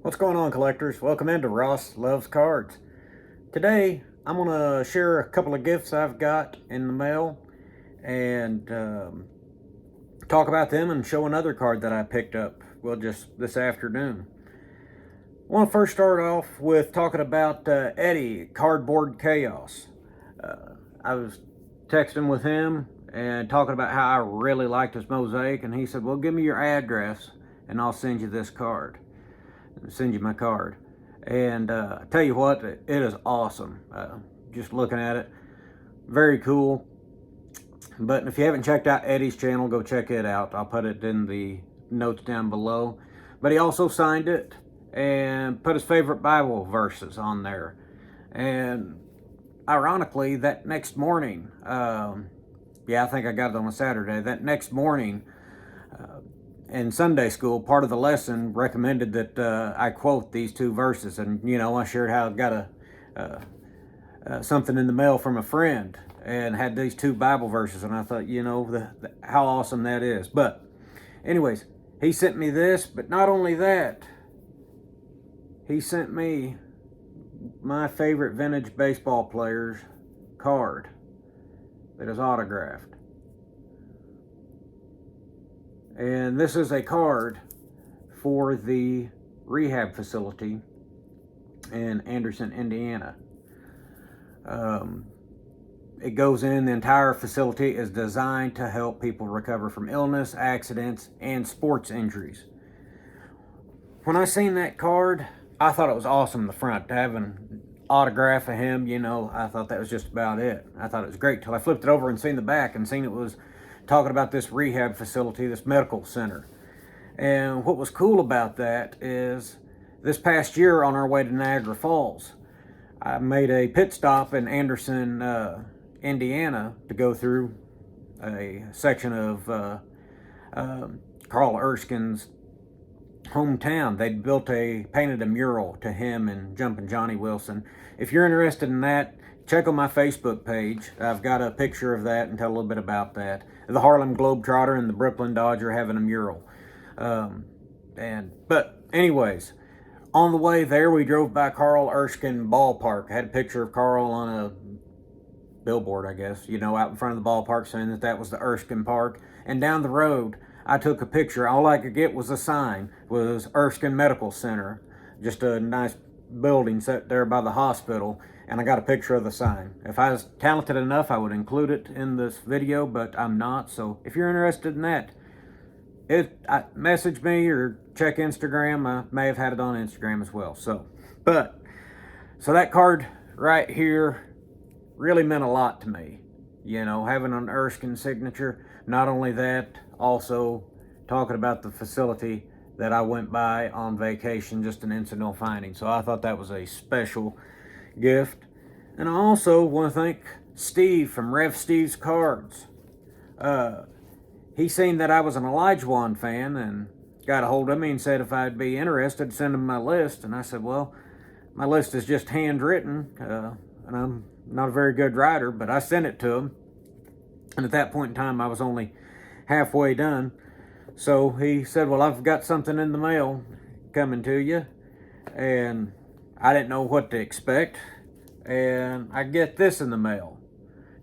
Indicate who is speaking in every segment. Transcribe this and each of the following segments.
Speaker 1: What's going on, collectors? Welcome into Ross Loves Cards. Today, I'm going to share a couple of gifts I've got in the mail and talk about them and show another card that I picked up, well, just this afternoon. I want to first start off with talking about Eddie, Cardboard Chaos. I was texting with him and talking about how I really liked his mosaic, and he said, well, give me your address and I'll send you this card. Send you my card. And I tell you what, it is awesome. Just looking at it, very cool. But if you haven't checked out Eddie's channel, go check it out. I'll put it in the notes down below. But he also signed it and put his favorite Bible verses on there. And ironically, that next morning, I think I got it on a Saturday. That next morning, in Sunday school, part of the lesson recommended that I quote these two verses, and I shared how I got something in the mail from a friend and had these two Bible verses, and I thought, how awesome that is. But, anyways, he sent me this, but not only that, he sent me my favorite vintage baseball player's card that is autographed. And this is a card for the rehab facility in Anderson, Indiana. It goes in, the entire facility is designed to help people recover from illness, accidents, and sports injuries. When I seen that card, I thought it was awesome, the front, to have an autograph of him, I thought that was just about it. I thought it was great till I flipped it over and seen the back and seen it was talking about this rehab facility, this medical center. And what was cool about that is this past year on our way to Niagara Falls, I made a pit stop in Anderson, Indiana to go through a section of Carl Erskine's hometown. They'd painted a mural to him and Jumpin' Johnny Wilson. If you're interested in that, check on my Facebook page. I've got a picture of that and tell a little bit about that. The Harlem Globetrotter and the Brooklyn Dodger having a mural. But anyways, on the way there, we drove by Carl Erskine Ballpark. I had a picture of Carl on a billboard, I guess, out in front of the ballpark saying that was the Erskine Park. And down the road, I took a picture. All I could get was a sign. It was Erskine Medical Center. Just a nice building set there by the hospital. And I got a picture of the sign. If I was talented enough, I would include it in this video, but I'm not. So if you're interested in that, message me or check Instagram. I may have had it on Instagram as well. So that card right here really meant a lot to me. Having an Erskine signature. Not only that, also talking about the facility that I went by on vacation, just an incidental finding. So I thought that was a special gift. And I also want to thank Steve from Rev Steve's Cards. He seen that I was an Olajuwon fan and got a hold of me and said if I'd be interested, send him my list. And I said, well, my list is just handwritten, and I'm not a very good writer, but I sent it to him. And at that point in time, I was only halfway done. So he said, well, I've got something in the mail coming to you. And I didn't know what to expect. And I get this in the mail.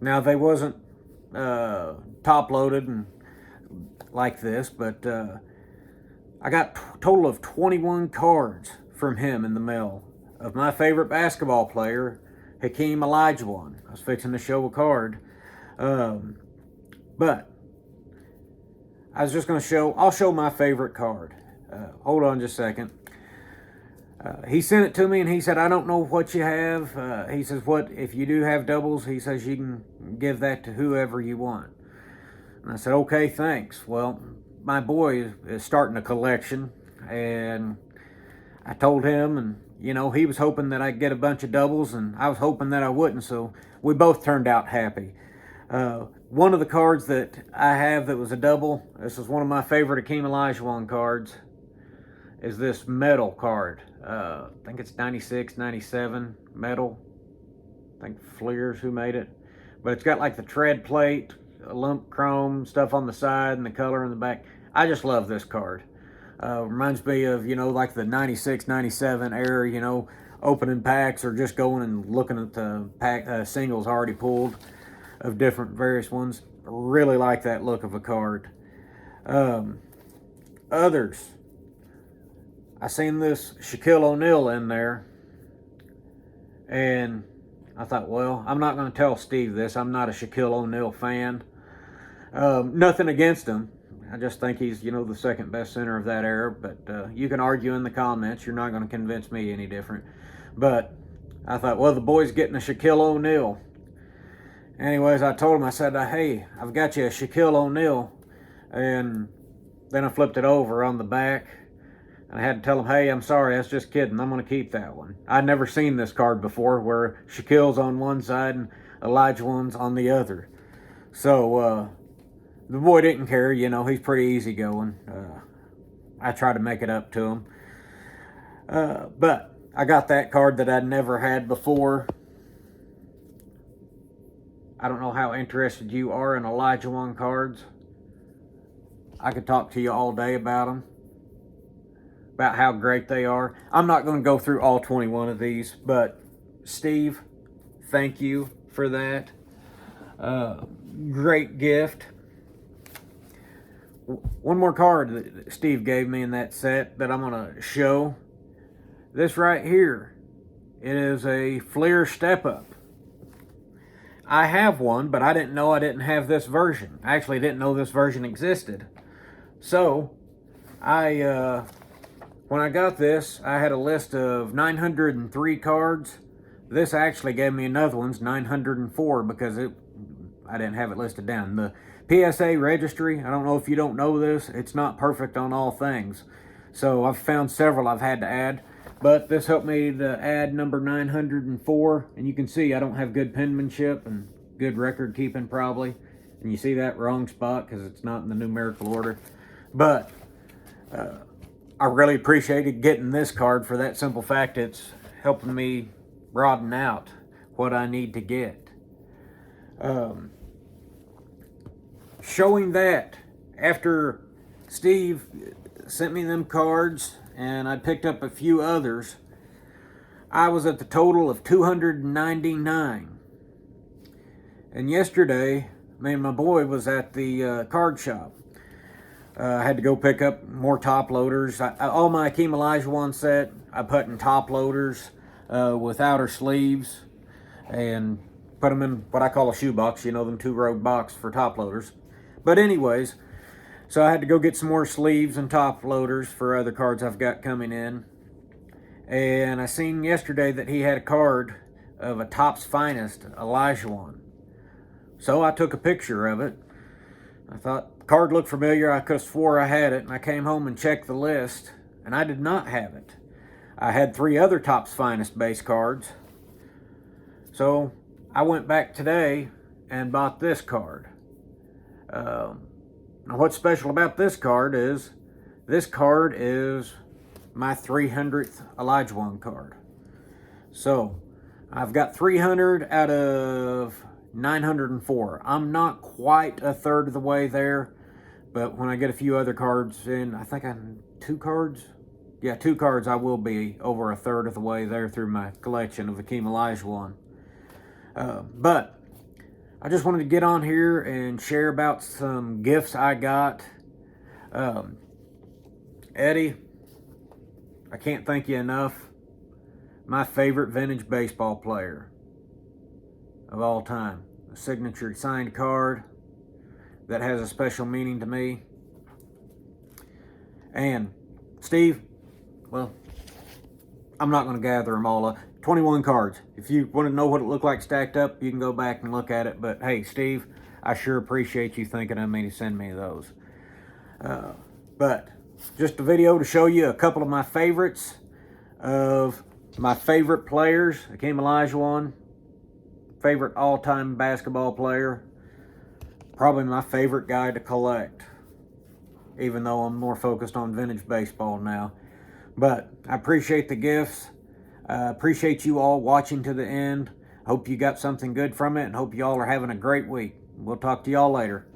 Speaker 1: Now, they wasn't top-loaded and like this, but I got a total of 21 cards from him in the mail of my favorite basketball player, Hakeem Olajuwon. I was fixing to show a card. But I was just going to I'll show my favorite card. Hold on just a second. He sent it to me and he said, I don't know what you have. He says, if you do have doubles, he says you can give that to whoever you want. And I said, okay, thanks. Well, my boy is starting a collection, and I told him, and he was hoping that I'd get a bunch of doubles, and I was hoping that I wouldn't, so we both turned out happy. One of the cards that I have that was a double, this is one of my favorite Hakeem Olajuwon cards, is this metal card. I think it's 96, 97 metal. I think Fleers who made it. But it's got like the tread plate, lump chrome stuff on the side, and the color in the back. I just love this card. Reminds me of, like the 96, 97 era, opening packs or just going and looking at the pack singles already pulled of different various ones. Really like that look of a card. Others, I seen this Shaquille O'Neal in there, and I thought, well, I'm not going to tell Steve this. I'm not a Shaquille O'Neal fan. Nothing against him. I just think he's, the second best center of that era. But you can argue in the comments. You're not going to convince me any different. But I thought, well, the boy's getting a Shaquille O'Neal. Anyways, I told him, I said, hey, I've got you a Shaquille O'Neal. And then I flipped it over on the back. And I had to tell him, hey, I'm sorry, that's just kidding. I'm going to keep that one. I'd never seen this card before where Shaquille's on one side and Olajuwon's on the other. So, the boy didn't care. He's pretty easygoing. I try to make it up to him. But I got that card that I'd never had before. I don't know how interested you are in Olajuwon cards. I could talk to you all day about them, about how great they are. I'm not going to go through all 21 of these, but Steve, thank you for that. Great gift. One more card that Steve gave me in that set that I'm going to show. This right here. It is a Fleer Step Up. I have one, but I didn't know I didn't have this version. I actually didn't know this version existed. So, when I got this, I had a list of 903 cards. This actually gave me another one's 904 because I didn't have it listed down. The PSA registry, I don't know if you don't know this, it's not perfect on all things. So I've found several I've had to add, but this helped me to add number 904. And you can see I don't have good penmanship and good record keeping probably. And you see that wrong spot because it's not in the numerical order. But I really appreciated getting this card for that simple fact. It's helping me broaden out what I need to get. Showing that after Steve sent me them cards and I picked up a few others, I was at the total of 299. And yesterday, me and my boy was at the card shop. I had to go pick up more top loaders. All my Hakeem Olajuwon set, I put in top loaders with outer sleeves and put them in what I call a shoebox, them 2-row box for top loaders. But anyways, so I had to go get some more sleeves and top loaders for other cards I've got coming in. And I seen yesterday that he had a card of a Topps Finest Olajuwon. So I took a picture of it. I thought the card looked familiar. I could have swore I had it, and I came home and checked the list, and I did not have it. I had 3 other Topps Finest base cards. So I went back today and bought this card. Now what's special about this card is my 300th Olajuwon card. So I've got 300 out of 904. I'm not quite a third of the way there, but when I get a few other cards in, I think I'm 2 cards. Yeah, 2 cards, I will be over a third of the way there through my collection of Hakeem Olajuwon. But I just wanted to get on here and share about some gifts I got. Eddie, I can't thank you enough. My favorite vintage baseball player of all time. A signature signed card that has a special meaning to me. And Steve, well, I'm not going to gather them all up. 21 cards. If you want to know what it looked like stacked up, you can go back and look at it. But hey, Steve, I sure appreciate you thinking of me to send me those. But just a video to show you a couple of my favorites of my favorite players. Hakeem Olajuwon, favorite all-time basketball player. Probably my favorite guy to collect, even though I'm more focused on vintage baseball now. But I appreciate the gifts. I appreciate you all watching to the end. Hope you got something good from it, and hope you all are having a great week. We'll talk to y'all later.